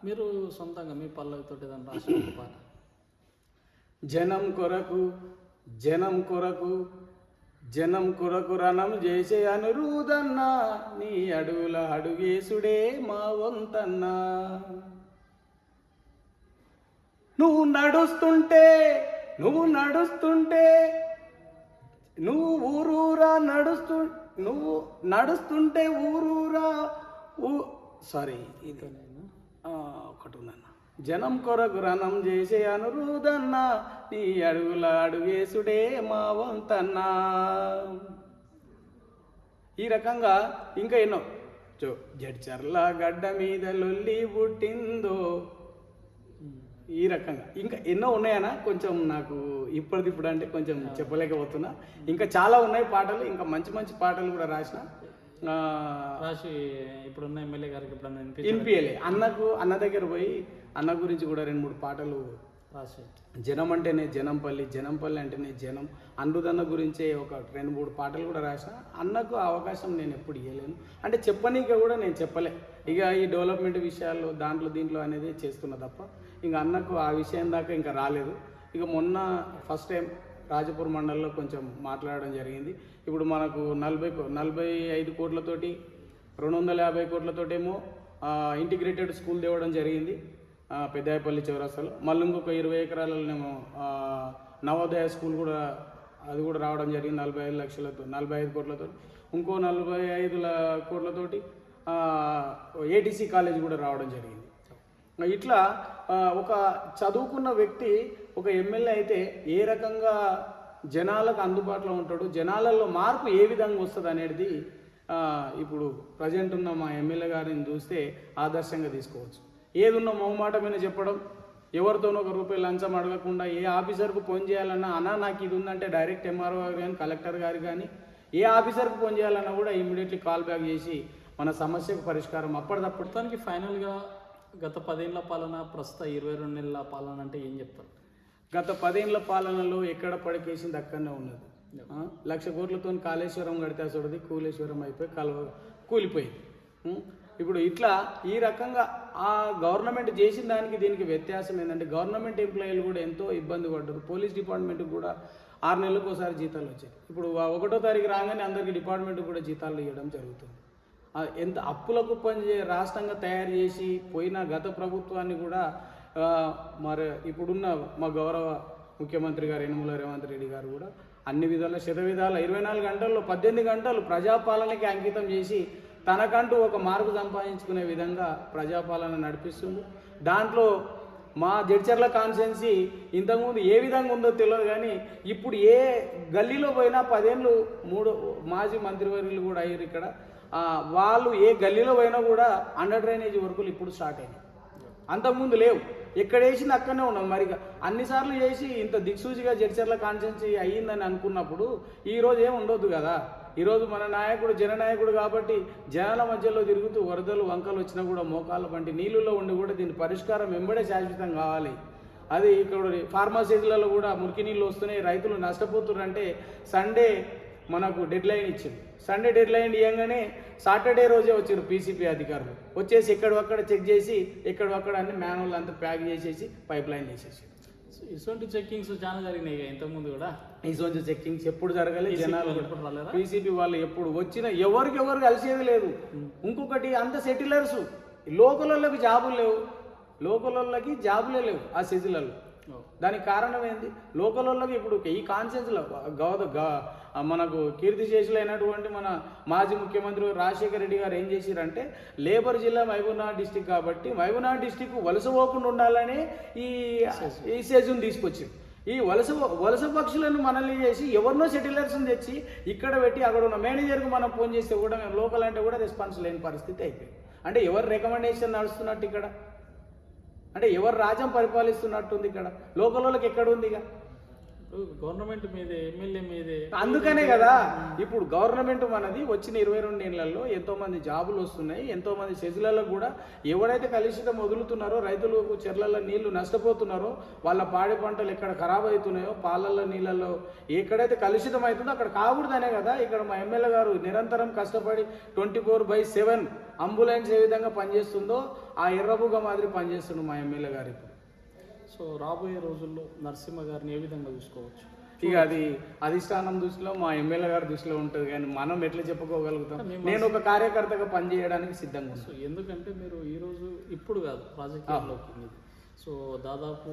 మీరు సొంతంగా మీ పల్లవితో ఏదైనా రాసిన ఒక పాట. జనం కొరకు జనం కొరకు జనం కొరకు రణం చేసే అనురుదన్నా, నీ అడుగుల అడుగేసుడే మా వంతన్నా. నువ్వు నడుస్తుంటే నువ్వు ఊరూరా నువ్వు నడుస్తుంటే ఊరూరా సారీ ఇదేనా ఒకటి ఉందన్న. జనం కొరకు రణం చేసే అనురుదన్నా, నీ అడుగుల అడుగేసుడే మా వంతన్నా. ఈ రకంగా ఇంకా ఎన్నో. జడ్చర్ల గడ్డ మీద లొల్లి పుట్టిందో, ఈ రకంగా ఇంకా ఎన్నో ఉన్నాయన్నా. కొంచెం నాకు ఇప్పుడు అంటే కొంచెం చెప్పలేకపోతున్నా. ఇంకా చాలా ఉన్నాయి పాటలు, ఇంకా మంచి మంచి పాటలు కూడా రాసిన. రాసి ఇప్పుడున్న ఎమ్మెల్యే గారికి ఎప్పుడన్నా వినిపించలే. అన్న దగ్గర పోయి అన్న గురించి కూడా 2-3 పాటలు రాసి, జనం అంటేనే జనంపల్లి అంటేనే జనం, అనురుదన్న గురించే ఒక 2-3 పాటలు కూడా రాసిన. అన్నకు అవకాశం నేను ఎప్పుడు ఇవ్వలేను, అంటే చెప్పనీక కూడా నేను చెప్పలే. ఇక ఈ డెవలప్మెంట్ విషయాల్లో దీంట్లో అనేది చేస్తున్నా తప్ప ఇంకా అన్నకు ఆ విషయం దాకా ఇంకా రాలేదు. ఇక మొన్న ఫస్ట్ టైం రాజపూర్ మండలంలో కొంచెం మాట్లాడడం జరిగింది. ఇప్పుడు మనకు 45 కోట్లతోటి 250 కోట్లతోటేమో ఇంటిగ్రేటెడ్ స్కూల్ తేవడం జరిగింది పెద్దాయపల్లి చౌరస్తాలో. మళ్ళీ ఇంకొక 20 ఎకరాలనేమో నవోదయ స్కూల్ కూడా అది కూడా రావడం జరిగింది 45 కోట్లతో. ఇంకో 45 కోట్లతోటి ఏటీసీ కాలేజ్ కూడా రావడం జరిగింది. ఇట్లా ఒక చదువుకున్న వ్యక్తి ఒక ఎమ్మెల్యే అయితే ఏ రకంగా జనాలకు అందుబాటులో ఉంటాడు, జనాలలో మార్పు ఏ విధంగా వస్తుంది అనేది ఇప్పుడు ప్రజెంట్ ఉన్న మా ఎమ్మెల్యే గారిని చూస్తే ఆదర్శంగా తీసుకోవచ్చు. ఏదున్న మొహమాటమైన చెప్పడం, ఎవరితోనో ₹1 లంచం అడగకుండా, ఏ ఆఫీసర్కు ఫోన్ చేయాలన్నా అన్నా నాకు ఇది ఉందంటే డైరెక్ట్ ఎంఆర్ఓ గారు కానీ కలెక్టర్ గారు కానీ ఏ ఆఫీసర్కి ఫోన్ చేయాలన్నా కూడా ఇమ్మీడియట్లీ కాల్ బ్యాక్ చేసి మన సమస్యకు పరిష్కారం అప్పటిదప్పుడు. దానికి ఫైనల్గా గత 10 ఏళ్ల పాలన, ప్రస్తుత 22 నెలల పాలన అంటే ఏం చెప్తారు? గత 10 ఏళ్ల పాలనలో ఎక్కడ పడికేసింది అక్కడనే ఉన్నది. 1,00,000 కోట్లతో కాళేశ్వరం కడితే చూడది కూలేశ్వరం అయిపోయి కూలిపోయింది. ఇప్పుడు ఇట్లా ఈ రకంగా ఆ గవర్నమెంట్ చేసిన దానికి దీనికి వ్యత్యాసం ఏంటంటే గవర్నమెంట్ ఎంప్లాయీలు కూడా ఎంతో ఇబ్బంది పడ్డారు. పోలీస్ డిపార్ట్మెంట్కి కూడా 6 నెలలకు ఒకసారి జీతాలు వచ్చాయి. ఇప్పుడు 1వ తారీఖు రాగానే అందరికీ డిపార్ట్మెంట్కి కూడా జీతాలు ఇవ్వడం జరుగుతుంది. ఎంత అప్పులకు రాష్ట్రంగా తయారు చేసి పోయిన గత ప్రభుత్వాన్ని కూడా మరి ఇప్పుడున్న మా గౌరవ ముఖ్యమంత్రి గారు యనమల రేవంత్ రెడ్డి గారు కూడా అన్ని విధాల శతవిధాల 24 గంటల్లో 18 గంటలు ప్రజాపాలనకి అంకితం చేసి తనకంటూ ఒక మార్పు సంపాదించుకునే విధంగా ప్రజాపాలన నడిపిస్తుంది. దాంట్లో మా జడ్చర్ల కాన్స్టిట్యున్సీ ఇంతకుముందు ఏ విధంగా ఉందో తెలియదు, కానీ ఇప్పుడు ఏ గల్లీలో పోయినా 10 ఏళ్ళు 3 మాజీ మంత్రివర్యులు కూడా అయ్యారు ఇక్కడ. వాళ్ళు ఏ గల్లీలో పోయినా కూడా అండర్ డ్రైనేజ్ వర్కులు ఇప్పుడు స్టార్ట్ అయినాయి. అంతకుముందు లేవు, ఎక్కడ వేసింది అక్కడనే ఉన్నాం. మరి అన్నిసార్లు చేసి ఇంత దిక్సూచిగా జడ్చర్ల కాన్స్టిట్యున్సీ అయ్యిందని అనుకున్నప్పుడు ఈరోజు ఏమి ఉండొద్దు కదా. ఈరోజు మన నాయకుడు జననాయకుడు కాబట్టి జనాల మధ్యలో తిరుగుతూ వరదలు వంకలు వచ్చినా కూడా మోకాళ్ళ వంటి నీళ్ళలో ఉండి కూడా దీని పరిష్కారం వెంబడే శాశ్వతం కావాలి. అది ఇక్కడ ఫార్మసీలలో కూడా మురికి నీళ్ళు వస్తున్నాయి, రైతులు నష్టపోతున్నారంటే సండే మనకు డెడ్ లైన్ ఇచ్చింది. సండే డెడ్ లైన్ ఇవ్వగానే సాటర్డే రోజే వచ్చారు పీసీపీ అధికారులు. వచ్చేసి ఎక్కడొక్కడ చెక్ చేసి ఎక్కడొక్కడ అన్ని మాన్యువల్ అంతా ప్యాక్ చేసేసి పైప్ లైన్ చేసేసి. ఇటువంటి చెక్కింగ్స్ చాలా జరిగినాయి ఇంతకుముందు కూడా. ఇటువంటి చెక్కింగ్స్ ఎప్పుడు జరగలేదు. జనాలు పీసీపీ వాళ్ళు ఎప్పుడు వచ్చినా ఎవరికి కలిసేది లేదు. ఇంకొకటి అంత సెటిలర్స్, లోకల్ వాళ్ళకి జాబులు లేవు, లోకల్ వాళ్ళకి జాబులే లేవు ఆ సిటీలలో. దానికి కారణం ఏంటి? లోకల్ వాళ్ళకి ఇప్పుడు ఈ కాన్సెన్స్లో మనకు కీర్తిశేషులైనటువంటి మన మాజీ ముఖ్యమంత్రి రాజశేఖర రెడ్డి గారు ఏం చేశారంటే లేబర్ జిల్లా మహబూబ్నగర్ డిస్టిక్ కాబట్టి మహబూబ్నగర్ డిస్టిక్ వలస పోకుండా ఉండాలని ఈ సెజును తీసుకొచ్చింది. ఈ వలస పక్షులను మనల్ని చేసి ఎవరినో సెటిలర్స్ని తెచ్చి ఇక్కడ పెట్టి అక్కడ ఉన్న మేనేజర్కి మనం ఫోన్ చేస్తే కూడా మేము లోకల్ అంటే కూడా రెస్పాన్స్ లేని పరిస్థితి అయిపోయింది. అంటే ఎవరు రికమెండేషన్ నడుస్తున్నట్టు ఇక్కడ, అంటే ఎవరు రాజ్యం పరిపాలిస్తున్నట్టుంది ఇక్కడ, లోకల్ వాళ్ళకి ఎక్కడ ఉంది? ఇక గవర్నమెంట్ మీదే, ఎమ్మెల్యే మీదే. అందుకనే కదా ఇప్పుడు గవర్నమెంట్ మనది వచ్చిన 22 ఏళ్లలో ఎంతోమంది జాబులు వస్తున్నాయి, ఎంతోమంది సెజులలో కూడా ఎవరైతే కలుషితం వదులుతున్నారో, రైతులకు చెర్లలో నీళ్లు నష్టపోతున్నారో, వాళ్ళ పాడి పంటలు ఎక్కడ ఖరాబ్ అవుతున్నాయో, పాలల్లో నీళ్ళల్లో ఎక్కడైతే కలుషితం అవుతుందో అక్కడ కాకూడదనే కదా ఇక్కడ మా ఎమ్మెల్యే గారు నిరంతరం కష్టపడి 24/7 అంబులెన్స్ ఏ విధంగా పనిచేస్తుందో ఆ ఎర్రబుగ్గ మాదిరి పనిచేస్తుండు మా ఎమ్మెల్యే గారు ఇప్పుడు. సో రాబోయే రోజుల్లో నరసింహ గారిని ఏ విధంగా చూసుకోవచ్చు? ఇక అది అధిష్టానం దృష్టిలో మా ఎమ్మెల్యే గారి దృష్టిలో ఉంటుంది, కానీ మనం ఎట్లా చెప్పుకోగలుగుతాం? నేను ఒక కార్యకర్తగా పనిచేయడానికి సిద్ధంగా ఉన్నాను. ఎందుకంటే మీరు ఈరోజు ఇప్పుడు కాదు రాజకీయాల్లోకి, సో దాదాపు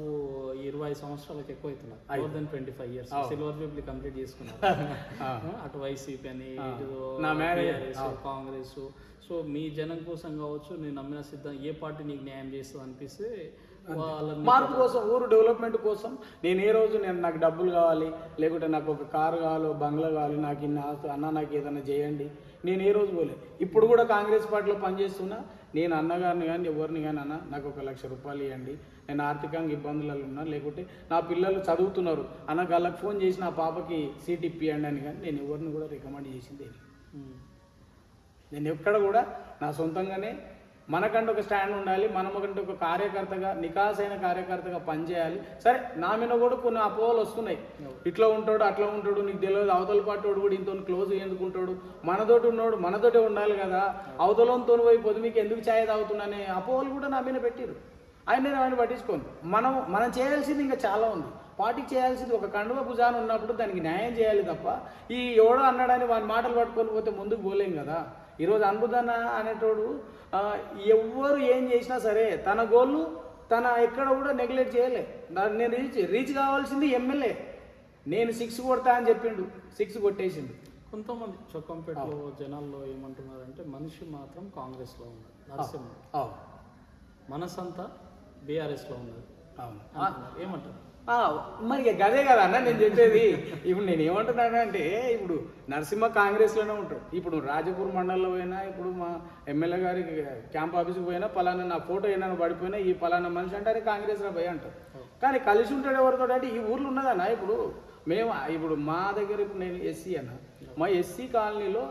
25 సంవత్సరాలకు ఎక్కువ అవుతున్నారు, more than 25 years silver Jubilee complete చేసుకున్నారు. అటు వైసీపీ అని, కాంగ్రెస్. సో మీ జనం కోసం కావచ్చు, నేను నమ్మిన సిద్ధం ఏ పార్టీ నీకు న్యాయం చేస్తుంది అనిపిస్తే మార్పు కోసం, ఊరు డెవలప్మెంట్ కోసం నేను ఏ రోజు నాకు డబ్బులు కావాలి, లేకుంటే నాకు ఒక కారు కావాలి, బంగ్లా కావాలి, నాకు ఇన్ని ఆస్తి అన్న నాకు ఏదైనా చేయండి, నేను ఏ రోజు పోలే. ఇప్పుడు కూడా కాంగ్రెస్ పార్టీలో పనిచేస్తున్నా, నేను అన్నగారిని కానీ ఎవరిని కానీ అన్న నాకు ఒక ₹1,00,000 ఇవ్వండి, నేను ఆర్థికంగా ఇబ్బందులలో ఉన్నా, లేకుంటే నా పిల్లలు చదువుతున్నారు అన్న వాళ్ళకి ఫోన్ చేసి నా పాపకి సీట్ ఇప్పియండి అని, కానీ నేను ఎవరిని కూడా రికమెండ్ చేసింది. నేను ఎక్కడ కూడా నా సొంతంగానే మనకంటే ఒక స్టాండ్ ఉండాలి, మనకంటే ఒక కార్యకర్తగా, నికాసైన కార్యకర్తగా పనిచేయాలి. సరే నా మీద కూడా కొన్ని అపోహలు వస్తున్నాయి, ఇట్లా ఉంటాడు అట్లా ఉంటాడు, నీకు తెలియదు, అవతల పాటోడు కూడా ఇంతో క్లోజ్ ఎందుకుంటాడు, మనతోటి ఉన్నాడు మనతోటే ఉండాలి కదా, అవతలంతో పోయి పొద్దు మీకు ఎందుకు ఛాయ్ తాగుతున్నానే అపోహలు కూడా నా మీద పెట్టిరు. ఆయన పట్టించుకోండి. మనం చేయాల్సింది ఇంకా చాలా ఉంది. పార్టీకి చేయాల్సింది ఒక కండువ భుజాన ఉన్నప్పుడు దానికి న్యాయం చేయాలి తప్ప ఈ ఎవడో అన్నాడని వాని మాటలు పట్టుకొని పోతే ముందుకు పోలేం కదా. ఈరోజు అన్బుదన్న అనేటోడు ఎవ్వరు ఏం చేసినా సరే తన గోళ్ళు తన ఎక్కడ కూడా నెగ్లెక్ట్ చేయలే. నేను రీచ్ కావాల్సింది ఎమ్మెల్యే. నేను 6 కొడతా అని చెప్పిండు, 6 కొట్టేసిండు. కొంతమంది చొక్కంపేటలో జనాల్లో ఏమంటున్నారంటే మనిషి మాత్రం కాంగ్రెస్లో ఉన్నాడు, నరసింహ మనసంతా బీఆర్ఎస్లో ఉన్నది. అవును, ఏమంటారు? మరి గదే కదా అన్న నేను చెప్పేది. ఇప్పుడు నేను ఏమంటున్నానంటే ఇప్పుడు నరసింహ కాంగ్రెస్లోనే ఉంటాడు. ఇప్పుడు రాజపూర్ మండలంలో పోయినా, ఇప్పుడు మా ఎమ్మెల్యే గారి క్యాంప్ ఆఫీస్కి పోయినా పలానా నా ఫోటో ఏమైనా పడిపోయినా ఈ పలానా మనిషి అంటారే కాంగ్రెస్లో పోయి అంటారు. కానీ కలిసి ఉంటాడు ఎవరితో అంటే ఈ ఊర్లో ఉన్నదన్న. ఇప్పుడు మా దగ్గర ఇప్పుడు నేను ఎస్సీ అన్న, మా ఎస్సీ కాలనీలో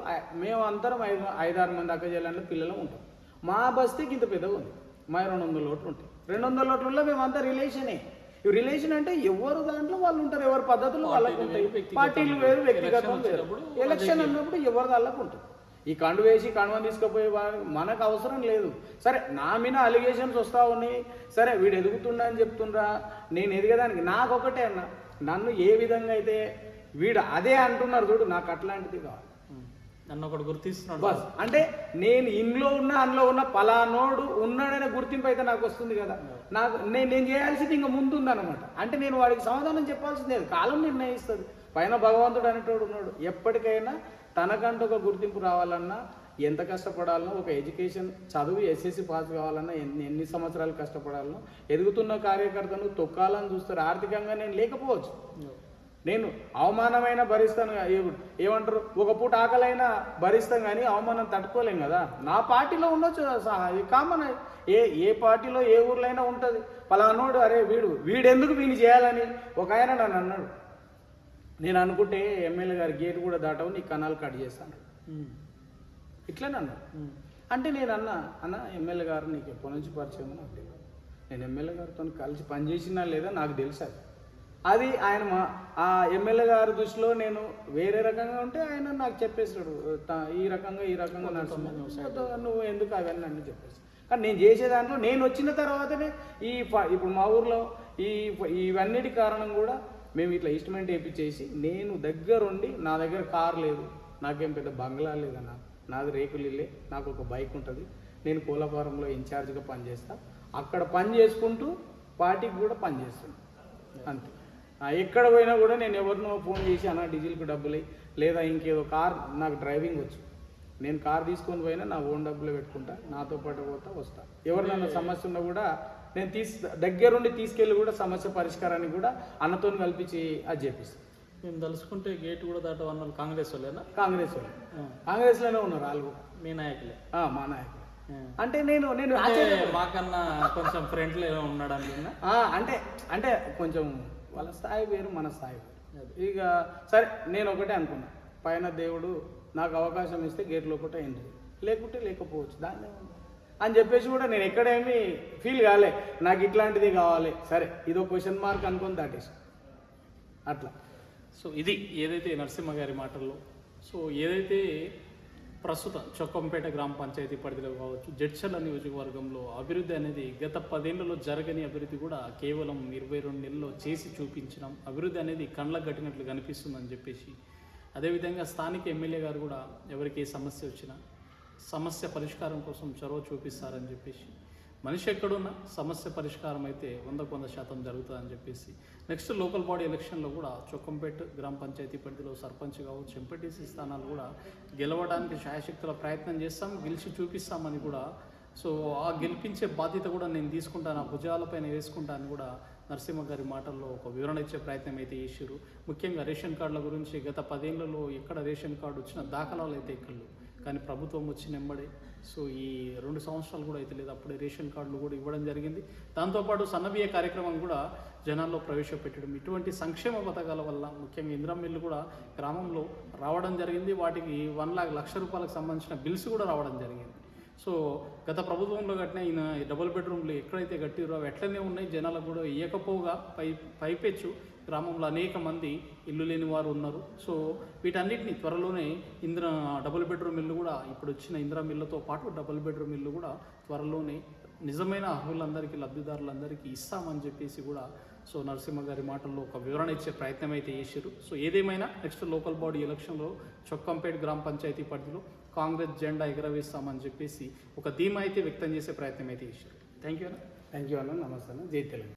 మేము అందరం 5-6 మంది అక్క చెల్లెళ్ళ పిల్లలు ఉంటాం. మా బస్తీకి ఇంత పెద్దగా ఉంది, మా 200 ఓట్లు ఉంటాయి. 200 ఓట్లలో మేమంతా రిలేషనే. రిలేషన్ అంటే ఎవరు దాంట్లో వాళ్ళు ఉంటారు, ఎవరి పద్ధతులు వాళ్ళకు ఉంటాయి. పార్టీలు వేరు, వ్యక్తిగతం వేరు. ఎలక్షన్ అన్నప్పుడు ఎవరి దాళ్ళకు ఉంటుంది. ఈ కండు వేసి కండువని తీసుకుపోయే మనకు అవసరం లేదు. సరే నా మీద అలిగేషన్స్ వస్తూ ఉన్నాయి, సరే వీడు ఎదుగుతుండ అని చెప్తుండ్రా, నేను ఎదిగేదానికి నాకొకటే అన్న, నన్ను ఏ విధంగా అయితే వీడు అదే అంటున్నారు చూడు, నాకు అట్లాంటిది కావాలి. నన్ను ఒకటి గుర్తిస్తున్నాడు బస్. అంటే నేను ఇంట్లో ఉన్నా అందులో ఉన్న పలానోడు ఉన్నాడనే గుర్తింపు అయితే నాకు వస్తుంది కదా. నాకు నేను చేయాల్సింది ఇంకా ముందుందనమాట. అంటే నేను వాడికి సమాధానం చెప్పాల్సిందే, కాలం నిర్ణయిస్తుంది. పైన భగవంతుడు అనేటోడు ఉన్నాడు. ఎప్పటికైనా తనకంటూ ఒక గుర్తింపు రావాలన్నా ఎంత కష్టపడాలనో, ఒక ఎడ్యుకేషన్ చదువు ఎస్ఎస్సి పాస్ కావాలన్నా ఎన్ని సంవత్సరాలు కష్టపడాలనో, ఎదుగుతున్న కార్యకర్తను తొక్కాలని చూస్తారు. ఆర్థికంగా నేను లేకపోవచ్చు, నేను అవమానమైన భరిస్తాను. ఏమంటారు, ఒక పూట ఆకలైనా భరిస్తాం కానీ అవమానం తట్టుకోలేం కదా. నా పార్టీలో ఉండొచ్చు, కామన్. ఏ పార్టీలో ఏ ఊర్లో అయినా ఉంటుంది. పలానోడు అరే వీడెందుకు వీని చేయాలని ఒక ఆయన నన్ను అన్నాడు. నేను అనుకుంటే ఎమ్మెల్యే గారి గేట్ కూడా దాటవు, నీ కణాలు కట్ చేస్తాను ఇట్లనే అన్నాడు. అంటే నేను అన్న ఎమ్మెల్యే గారు నీకు ఎప్పటి నుంచి పరిచయం నాకు తెలియదు. నేను ఎమ్మెల్యే గారితో కలిసి పనిచేసినా లేదా నాకు తెలుసు. అది ఆయన ఆ ఎమ్మెల్యే గారి దృష్టిలో నేను వేరే రకంగా ఉంటే ఆయన నాకు చెప్పేస్తాడు, ఈ రకంగా నడుస్తున్నాను, నువ్వు ఎందుకు అవన్నీ అన్నీ చెప్పేసి. కానీ నేను చేసే దాంట్లో నేను వచ్చిన తర్వాతనే ఇప్పుడు మా ఊర్లో ఇవన్నిటి కారణం కూడా మేము ఇట్లా ఇన్స్ట్రుమెంట్ వేయించేసి నేను దగ్గరుండి, నా దగ్గర కార్ లేదు, నాకేం పెద్ద బంగ్లా లేదన్న, నాది రేకులు ఇల్లే, నాకు ఒక బైక్ ఉంటుంది, నేను కోలాపురంలో ఇన్ఛార్జ్గా పనిచేస్తా, అక్కడ పని చేసుకుంటూ పార్టీకి కూడా పనిచేస్తాను అంతే. ఎక్కడ పోయినా కూడా నేను ఎవరినో ఫోన్ చేసి అన్న డీజిల్కి డబ్బులు లేదా ఇంకేదో కార్, నాకు డ్రైవింగ్ వచ్చు, నేను కార్ తీసుకొని పోయినా నా ఓన్ డబ్బులు పెట్టుకుంటా, నాతో పాటు వస్తా. ఎవరినైనా సమస్య ఉన్నా కూడా నేను దగ్గరుండి తీసుకెళ్ళి కూడా సమస్య పరిష్కారానికి కూడా అన్నతో కల్పించి అది చేపిస్తాను. మేము తలుసుకుంటే గేట్ కూడా దాటవన్న కాంగ్రెస్ వాళ్ళేనా? కాంగ్రెస్లోనే ఉన్నారు వాళ్ళు, మీ నాయకులే. మా నాయకులు. అంటే నేను మాకన్నా కొంచెం ఫ్రెండ్లో ఉన్నాడు అనుకున్నా. అంటే కొంచెం వాళ్ళ స్థాయి వేరు, మన స్థాయి వేరు. ఇక సరే నేను ఒకటే అనుకున్నా, పైన దేవుడు నాకు అవకాశం ఇస్తే గేట్ లోపల ఎంట్రీ, లేకుంటే లేకపోవచ్చు, దాన్ని అని చెప్పేసి కూడా నేను ఎక్కడేమీ ఫీల్ కాలే, నాకు ఇట్లాంటిది కావాలి, సరే ఇదో క్వశ్చన్ మార్క్ అనుకొని దాటేసి అట్లా. సో ఇది ఏదైతే నరసింహ గారి మాటల్లో, సో ఏదైతే ప్రస్తుతం చొక్కంపేట గ్రామ పంచాయతీ పరిధిలో కావచ్చు, జడ్చర్ల నియోజకవర్గంలో అభివృద్ధి అనేది గత 10 ఏళ్లలో జరగని అభివృద్ధి కూడా కేవలం 22 నెలల్లో చేసి చూపించడం, అభివృద్ధి అనేది కళ్ళకు కట్టినట్లు కనిపిస్తుందని చెప్పేసి, అదేవిధంగా స్థానిక ఎమ్మెల్యే గారు కూడా ఎవరికి ఏ సమస్య వచ్చినా సమస్య పరిష్కారం కోసం చొరవ చూపిస్తారని చెప్పేసి, మనిషి ఎక్కడున్నా సమస్య పరిష్కారం అయితే 100% జరుగుతుందని చెప్పేసి, నెక్స్ట్ లోకల్ బాడీ ఎలక్షన్లో కూడా చొక్కంపేట గ్రామ పంచాయతీ పరిధిలో సర్పంచ్ కావచ్చు, ఎంపీటీసీ స్థానాలు కూడా గెలవడానికి శాయశక్తుల ప్రయత్నం చేస్తాం, గెలిచి చూపిస్తామని కూడా, సో ఆ గెలిపించే బాధ్యత కూడా నేను తీసుకుంటాను, ఆ భుజాలపైన వేసుకుంటాను కూడా నరసింహ గారి మాటల్లో ఒక వివరణ ఇచ్చే ప్రయత్నం అయితే చేశారు. ముఖ్యంగా రేషన్ కార్డుల గురించి గత 10 ఏళ్లలో ఎక్కడ రేషన్ కార్డు వచ్చిన దాఖలాలు అయితే ఇక్కడ, కానీ ప్రభుత్వం వచ్చిన వెంబడే సో ఈ 2 సంవత్సరాలు కూడా అయితే లేదు, అప్పుడే రేషన్ కార్డులు కూడా ఇవ్వడం జరిగింది. దాంతోపాటు సన్నబియ్య కార్యక్రమం కూడా జనాల్లో ప్రవేశపెట్టడం, ఇటువంటి సంక్షేమ పథకాల వల్ల ముఖ్యంగా ఇందిరా మిల్లు కూడా గ్రామంలో రావడం జరిగింది. వాటికి 1,00,000 రూపాయలకు సంబంధించిన బిల్స్ కూడా రావడం జరిగింది. సో గత ప్రభుత్వంలో కట్టిన ఈయన డబుల్ బెడ్రూమ్లు ఎక్కడైతే కట్టిరో అవి ఎట్లనే ఉన్నాయి, జనాలకు కూడా ఇవ్వకపోగా పైపెచ్చు గ్రామంలో అనేక మంది ఇల్లు లేని వారు ఉన్నారు. సో వీటన్నిటిని త్వరలోనే డబుల్ బెడ్రూమ్ ఇల్లు కూడా, ఇప్పుడు వచ్చిన ఇందిరా మిల్లుతో పాటు డబుల్ బెడ్రూమ్ ఇల్లు కూడా త్వరలోనే నిజమైన అర్హులందరికీ, లబ్ధిదారులందరికీ ఇస్తామని చెప్పేసి కూడా సో నరసింహ గారి మాటల్లో ఒక వివరణ ఇచ్చే ప్రయత్నం అయితే చేశారు. సో ఏదేమైనా నెక్స్ట్ లోకల్ బాడీ ఎలక్షన్లో చొక్కంపేట గ్రామ పంచాయతీ పరిధిలో కాంగ్రెస్ జెండా ఎగరవేస్తామని చెప్పేసి ఒక ధీమా అయితే వ్యక్తం చేసే ప్రయత్నం అయితే చేశారు. థ్యాంక్ యూ అన్న, నమస్తే అన్న. జై తెలంగాణ.